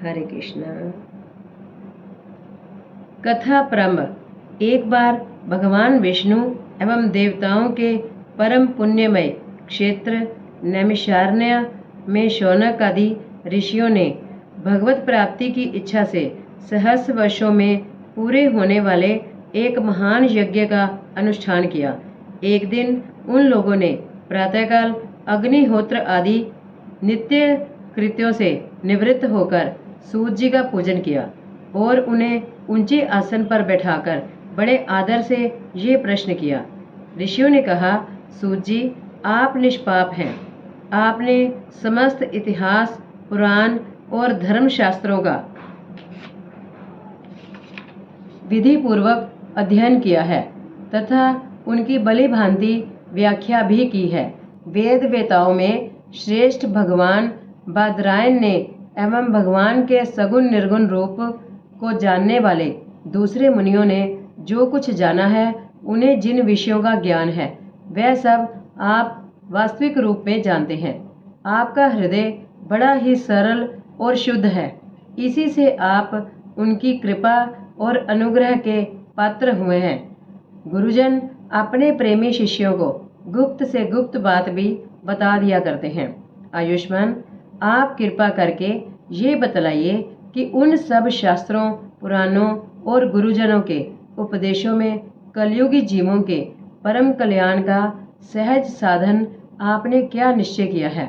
हरे कृष्णा। कथा प्रारंभ। एक बार भगवान विष्णु एवं देवताओं के परम पुण्यमय क्षेत्र नैमिषारण्य में शौनक आदि ऋषियों ने भगवत प्राप्ति की इच्छा से सहस्र वर्षों में पूरे होने वाले एक महान यज्ञ का अनुष्ठान किया। एक दिन उन लोगों ने प्रातःकाल अग्निहोत्र आदि नित्य कृत्यों से निवृत्त होकर सूर्य जी का पूजन किया और उन्हें ऊंचे आसन पर बैठाकर बड़े आदर से ये प्रश्न किया। ऋषियों ने कहा, सूर्य जी, आप निष्पाप हैं। आपने समस्त इतिहास, पुराण और धर्मशास्त्रों का विधि पूर्वक अध्ययन किया है तथा उनकी भली भांति व्याख्या भी की है। वेद वेताओं में श्रेष्ठ भगवान बादरायण ने एवं भगवान के सगुण निर्गुण रूप को जानने वाले दूसरे मुनियों ने जो कुछ जाना है, उन्हें जिन विषयों का ज्ञान है, वह सब आप वास्तविक रूप में जानते हैं। आपका हृदय बड़ा ही सरल और शुद्ध है। इसी से आप उनकी कृपा और अनुग्रह के पात्र हुए हैं। गुरुजन अपने प्रेमी शिष्यों को गुप्त से गुप्त बात भी बता दिया करते हैं। आयुष्मान, आप कृपा करके ये बतलाइए कि उन सब शास्त्रों, पुराणों और गुरुजनों के उपदेशों में कलयुगी जीवों के परम कल्याण का सहज साधन आपने क्या निश्चय किया है।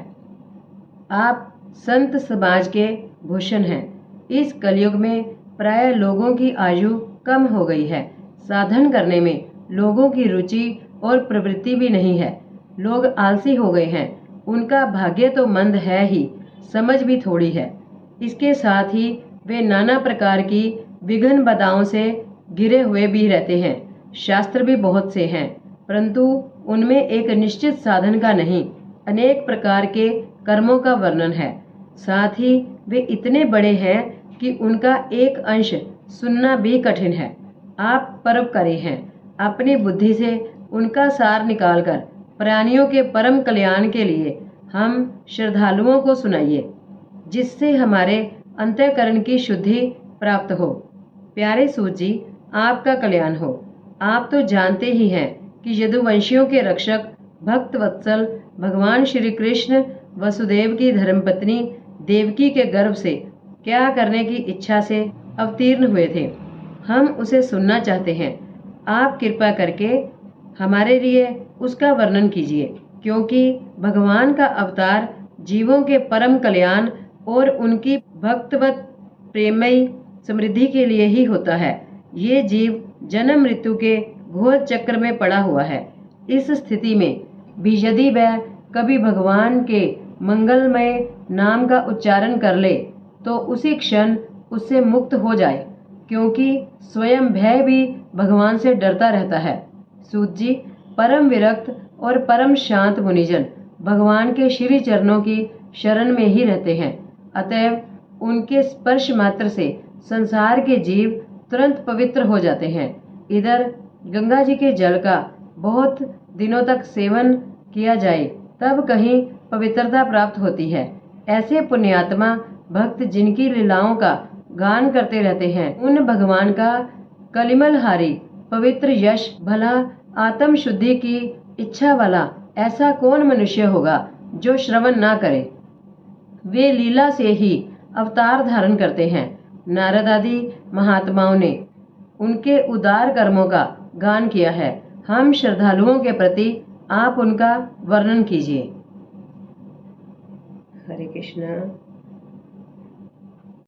आप संत समाज के भूषण हैं। इस कलयुग में प्राय लोगों की आयु कम हो गई है। साधन करने में लोगों की रुचि और प्रवृत्ति भी नहीं है। लोग आलसी हो गए हैं। उनका भाग्य तो मंद है ही, समझ भी थोड़ी है। इसके साथ ही वे नाना प्रकार की विघ्न बाधाओं से घिरे हुए भी रहते हैं। शास्त्र भी बहुत से हैं, परंतु उनमें एक निश्चित साधन का नहीं, अनेक प्रकार के कर्मों का वर्णन है। साथ ही वे इतने बड़े हैं कि उनका एक अंश सुनना भी कठिन है। आप परोपकारी हैं। अपनी बुद्धि से उनका सार निकालकर प्राणियों के परम कल्याण के लिए हम श्रद्धालुओं को सुनाइए, जिससे हमारे अंतःकरण की शुद्धि प्राप्त हो। प्यारे सूत जी, आपका कल्याण हो। आप तो जानते ही हैं कि यदुवंशियों के रक्षक भक्त वत्सल भगवान श्री कृष्ण वसुदेव की धर्मपत्नी देवकी के गर्भ से क्या करने की इच्छा से अवतीर्ण हुए थे। हम उसे सुनना चाहते हैं। आप कृपा करके हमारे लिए उसका वर्णन कीजिए, क्योंकि भगवान का अवतार जीवों के परम कल्याण और उनकी भक्तवत प्रेमयी समृद्धि के लिए ही होता है। ये जीव जन्म मृत्यु के घोर चक्र में पड़ा हुआ है। इस स्थिति में भी यदि वह कभी भगवान के मंगलमय नाम का उच्चारण कर ले तो उसी क्षण उससे मुक्त हो जाए, क्योंकि स्वयं भय भी भगवान से डरता रहता है। सूत जी, परम विरक्त और परम शांत मुनिजन भगवान के श्री चरणों की शरण में ही रहते हैं। अतएव उनके स्पर्श मात्र से संसार के जीव तुरंत पवित्र हो जाते हैं। इधर गंगा जी के जल का बहुत दिनों तक सेवन किया जाए तब कहीं पवित्रता प्राप्त होती है। ऐसे पुण्यात्मा भक्त जिनकी लीलाओं का गान करते रहते हैं, उन भगवान का कलिमलहारी पवित्र यश भला आत्म शुद्धि की इच्छा वाला ऐसा कौन मनुष्य होगा जो श्रवण ना करे। वे लीला से ही अवतार धारण करते हैं। नारद आदि महात्माओं ने उनके उदार कर्मों का गान किया है। हम श्रद्धालुओं के प्रति आप उनका वर्णन कीजिए। हरे कृष्णा।